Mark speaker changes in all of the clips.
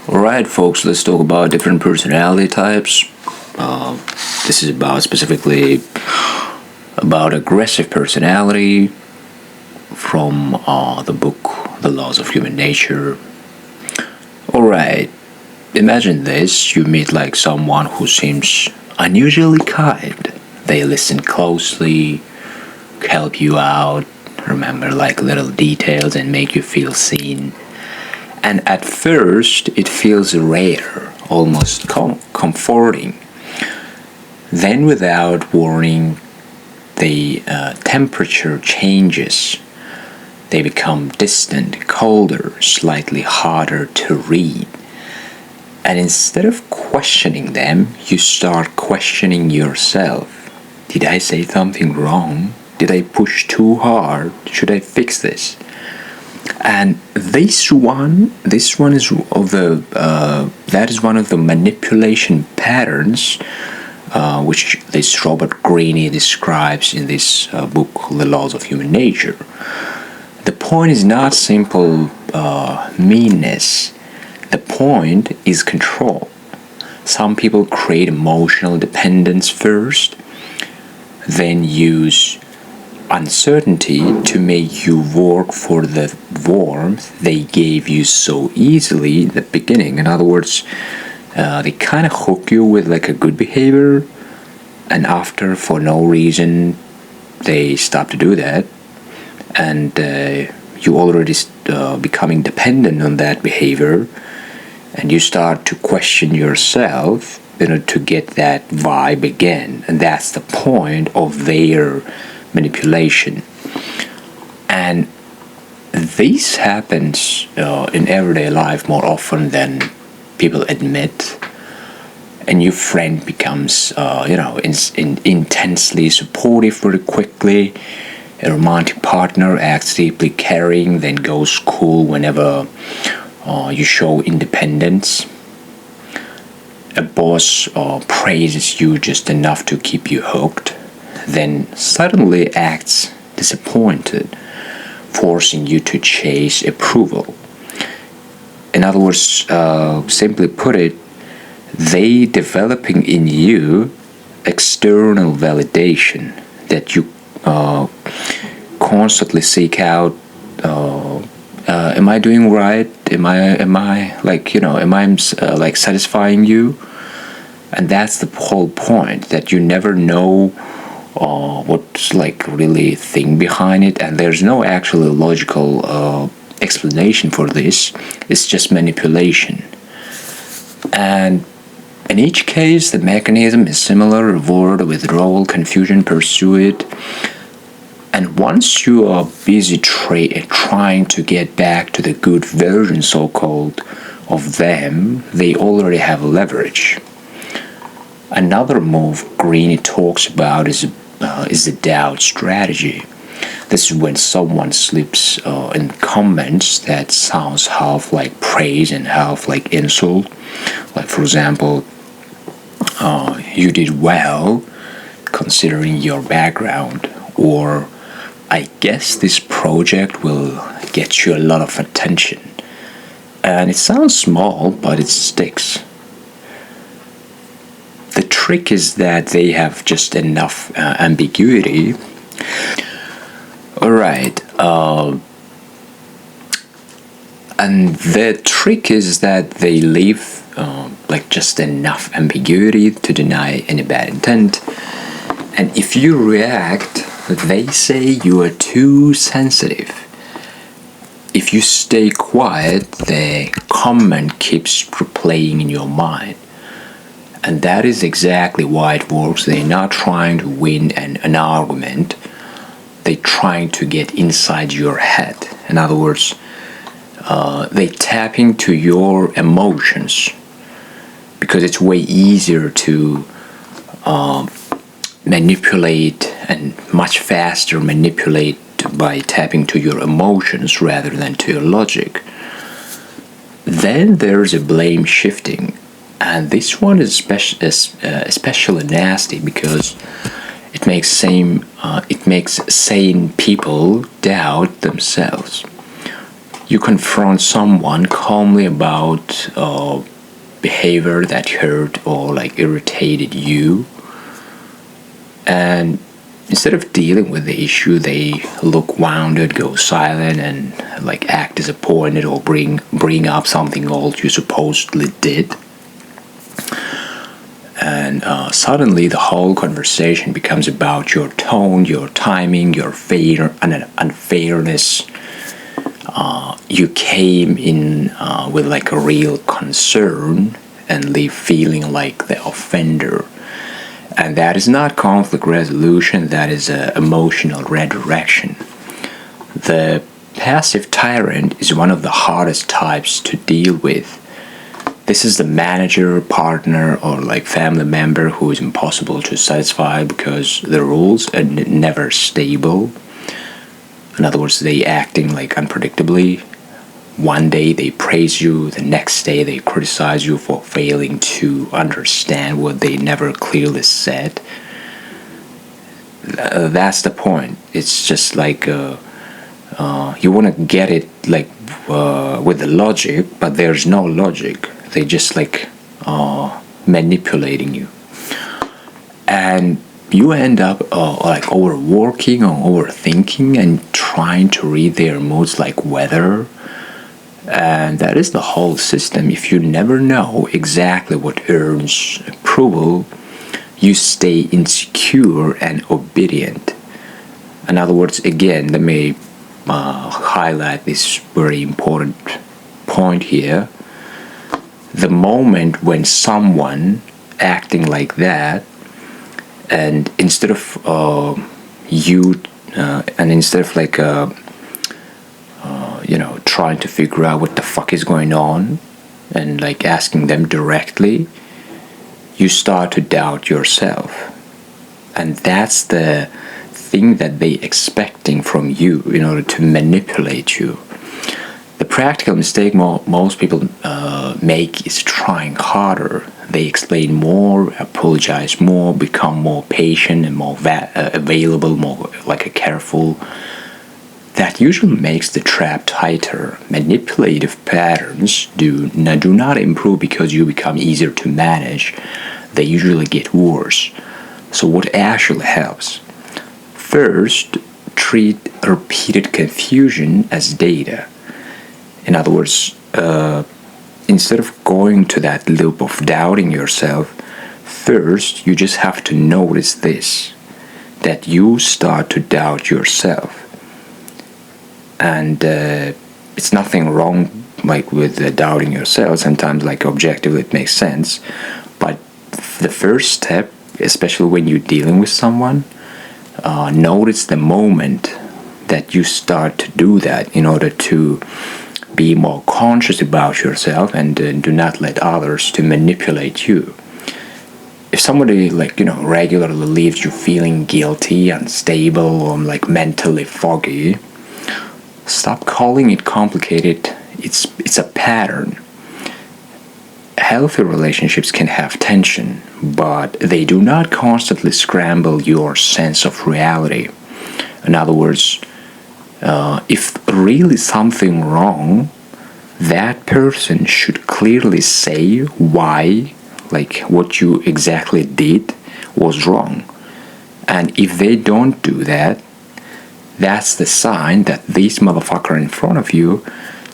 Speaker 1: Alright, folks, let's talk about different personality types. Uh, this is about specifically about aggressive personality from the book The Laws of Human Nature. Alright, imagine this. You meet like someone who seems unusually kind. They listen closely, help you out, remember like little details and make you feel seen. And at first, it feels rare, almost comforting. Then, without warning, the temperature changes. They become distant, colder, slightly harder to read. And instead of questioning them, you start questioning yourself. Did I say something wrong? Did I push too hard? Should I fix this? And this one is of the that is one of the manipulation patterns which this Robert Greene describes in this book, The Laws of Human Nature. The point is not simple meanness. The point is control. Some people create emotional dependence first, then use uncertainty to make you work for the warmth they gave you so easily in the beginning. In other words, they kind of hook you with like a good behavior, and after, for no reason, they stop to do that, and you already becoming dependent on that behavior, and you start to question yourself, to get that vibe again, and that's the point of their manipulation. And this happens in everyday life more often than people admit. A new friend becomes intensely supportive very quickly. A romantic partner acts deeply caring, then goes cool whenever you show independence. A boss praises you just enough to keep you hooked, then suddenly acts disappointed, forcing you to chase approval. In other words, simply put it, they developing in you external validation that you constantly seek out. Am I doing right? Am I like satisfying you? And that's the whole point, that you never know what's like really thing behind it, and there's no actually logical explanation for this. It's just manipulation. And in each case, the mechanism is similar: reward, withdrawal, confusion, pursuit. And once you are busy trying to get back to the good version, so-called, of them, they already have leverage. Another move Greene talks about is the doubt strategy. This is when someone slips in comments that sounds half like praise and half like insult. Like, for example, you did well considering your background, or I guess this project will get you a lot of attention. And it sounds small, but it sticks. The trick is that they have just enough ambiguity. Alright, and the trick is that they leave like just enough ambiguity to deny any bad intent. And if you react, they say you are too sensitive. If you stay quiet, the comment keeps replaying in your mind. And that is exactly why it works. They're not trying to win an argument. They're trying to get inside your head. In other words, they tap into your emotions, because it's way easier to manipulate, and much faster manipulate by tapping to your emotions rather than to your logic. Then there's a blame shifting, and this one is especially nasty because it makes sane people doubt themselves. You confront someone calmly about behavior that hurt or like irritated you, and instead of dealing with the issue, they look wounded, go silent, and like act disappointed or bring up something old you supposedly did. And suddenly the whole conversation becomes about your tone, your timing, your unfairness. You came in with like a real concern and leave feeling like the offender. And that is not conflict resolution, that is emotional redirection. The passive tyrant is one of the hardest types to deal with. This is the manager, partner, or like family member who is impossible to satisfy because the rules are never stable. In other words, they acting like unpredictably. One day they praise you, the next day they criticize you for failing to understand what they never clearly said. That's the point. It's just like you want to get it like with the logic, but there's no logic. They just like manipulating you, and you end up like overworking or overthinking and trying to read their moods like weather. And that is the whole system. If you never know exactly what earns approval, you stay insecure and obedient. In other words, again, let me highlight this very important point here. The moment when someone acting like that, and instead of trying to figure out what the fuck is going on and like asking them directly, you start to doubt yourself. And that's the thing that they expecting from you in order to manipulate you. The practical mistake most people make is trying harder. They explain more, apologize more, become more patient and more available, more like a careful. That usually makes the trap tighter. Manipulative patterns do not improve because you become easier to manage. They usually get worse. So what actually helps? First, treat repeated confusion as data. In other words, instead of going to that loop of doubting yourself, first you just have to notice this, that you start to doubt yourself. And it's nothing wrong like with doubting yourself. Sometimes like objectively it makes sense, but the first step, especially when you're dealing with someone, notice the moment that you start to do that in order to be more conscious about yourself and do not let others to manipulate you. If somebody regularly leaves you feeling guilty, unstable, or like mentally foggy, stop calling it complicated. It's a pattern. Healthy relationships can have tension, but they do not constantly scramble your sense of reality. In other words, if really something wrong, that person should clearly say why, like what you exactly did was wrong. And if they don't do that, that's the sign that this motherfucker in front of you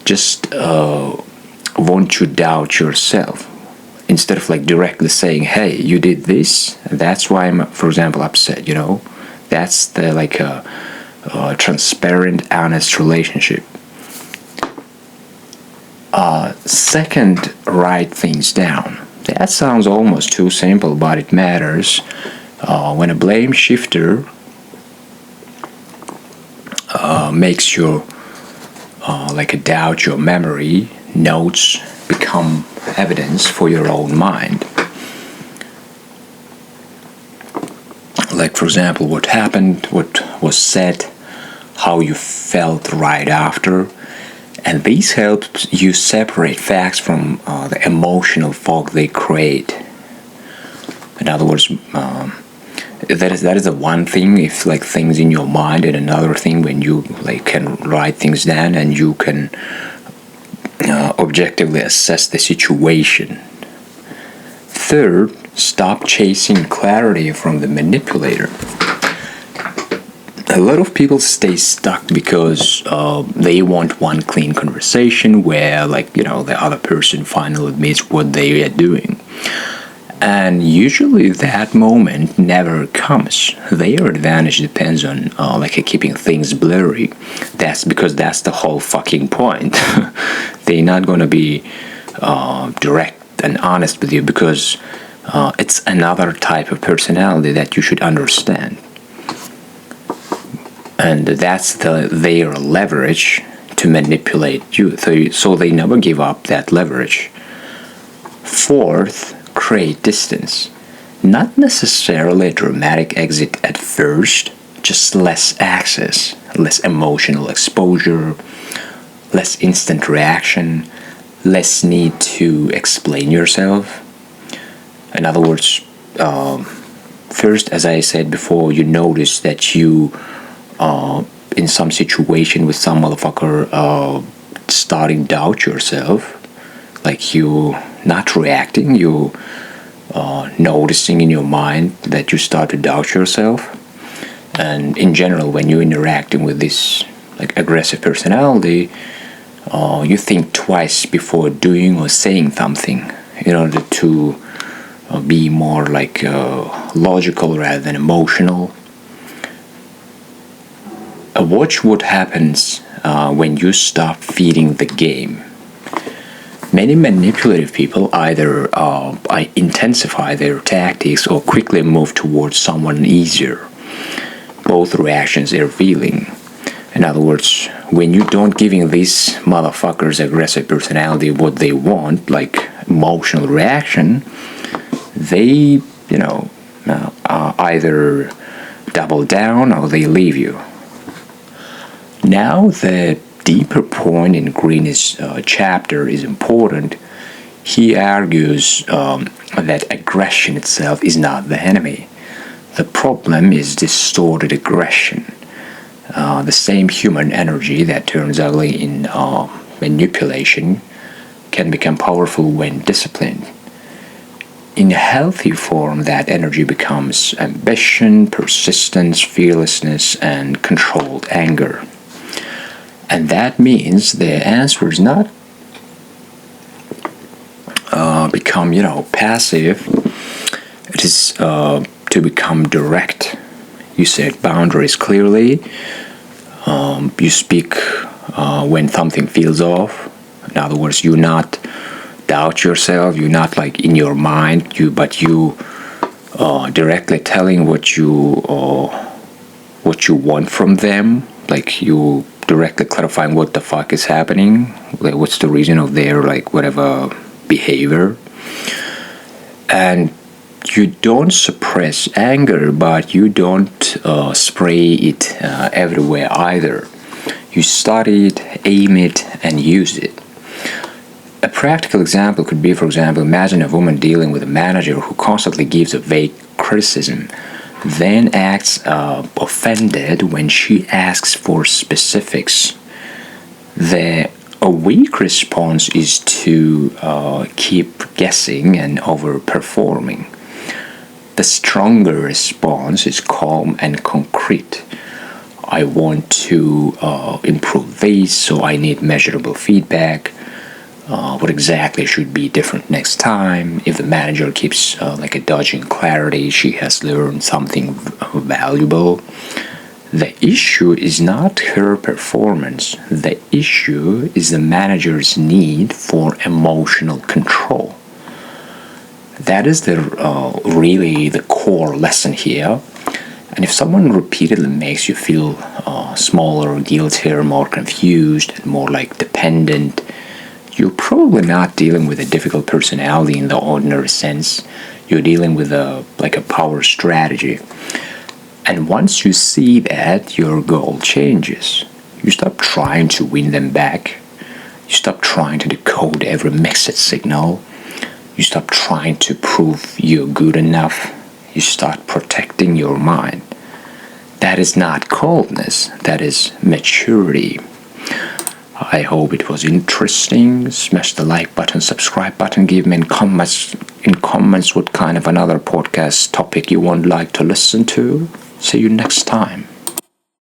Speaker 1: just want you doubt yourself. Instead of like directly saying, hey, you did this, that's why I'm, for example, upset, That's the like a transparent, honest relationship. Second, write things down. That sounds almost too simple, but it matters. When a blame shifter makes you doubt your memory, notes become evidence for your own mind. Like, for example, what happened, what was said, how you felt right after. And these help you separate facts from the emotional fog they create. In other words, that is the one thing. If like things in your mind, and another thing when you like can write things down and you can objectively assess the situation. Third, stop chasing clarity from the manipulator. A lot of people stay stuck because they want one clean conversation where, like, the other person finally admits what they are doing. And usually that moment never comes. Their advantage depends on keeping things blurry. That's because that's the whole fucking point. They're not gonna be direct and honest with you because it's another type of personality that you should understand. And that's their leverage to manipulate you. So they never give up that leverage. Fourth, create distance. Not necessarily a dramatic exit at first, just less access, less emotional exposure, less instant reaction, less need to explain yourself. In other words, first, as I said before, you notice that you, in some situation with some motherfucker, starting doubt yourself, like you not reacting, you noticing in your mind that you start to doubt yourself. And in general, when you're interacting with this like aggressive personality, you think twice before doing or saying something in order to be more like logical rather than emotional. Watch what happens when you stop feeding the game. Many manipulative people either intensify their tactics or quickly move towards someone easier. Both reactions are revealing. In other words, when you don't giving these motherfuckers aggressive personality what they want, like emotional reaction, they, either double down or they leave you. Now the deeper point in Green's chapter is important. He argues that aggression itself is not the enemy. The problem is distorted aggression. The same human energy that turns ugly in manipulation can become powerful when disciplined. In a healthy form, that energy becomes ambition, persistence, fearlessness, and controlled anger. And that means the answer is not become, passive. It is to become direct. You set boundaries clearly. You speak when something feels off. In other words, you not doubt yourself. You're not like in your mind. But you directly telling what you want from them. Like you directly clarifying what the fuck is happening. Like what's the reason of their like whatever behavior. And you don't suppress anger, but you don't spray it everywhere either. You study it, aim it, and use it. A practical example could be, for example, imagine a woman dealing with a manager who constantly gives a vague criticism, then acts offended when she asks for specifics. A weak response is to keep guessing and overperforming. The stronger response is calm and concrete. I want to improve this, so I need measurable feedback. What exactly should be different next time? If the manager keeps dodging clarity, she has learned something valuable. The issue is not her performance. The issue is the manager's need for emotional control. That is really the core lesson here. And if someone repeatedly makes you feel smaller, guiltier, more confused, and more like dependent, you're probably not dealing with a difficult personality in the ordinary sense. You're dealing with a power strategy. And once you see that, your goal changes. You stop trying to win them back. You stop trying to decode every mixed signal. You stop trying to prove you're good enough. You start protecting your mind. That is not coldness, that is maturity. I hope it was interesting. Smash the like button, subscribe button, give me in comments what kind of another podcast topic you would like to listen to. See you next time.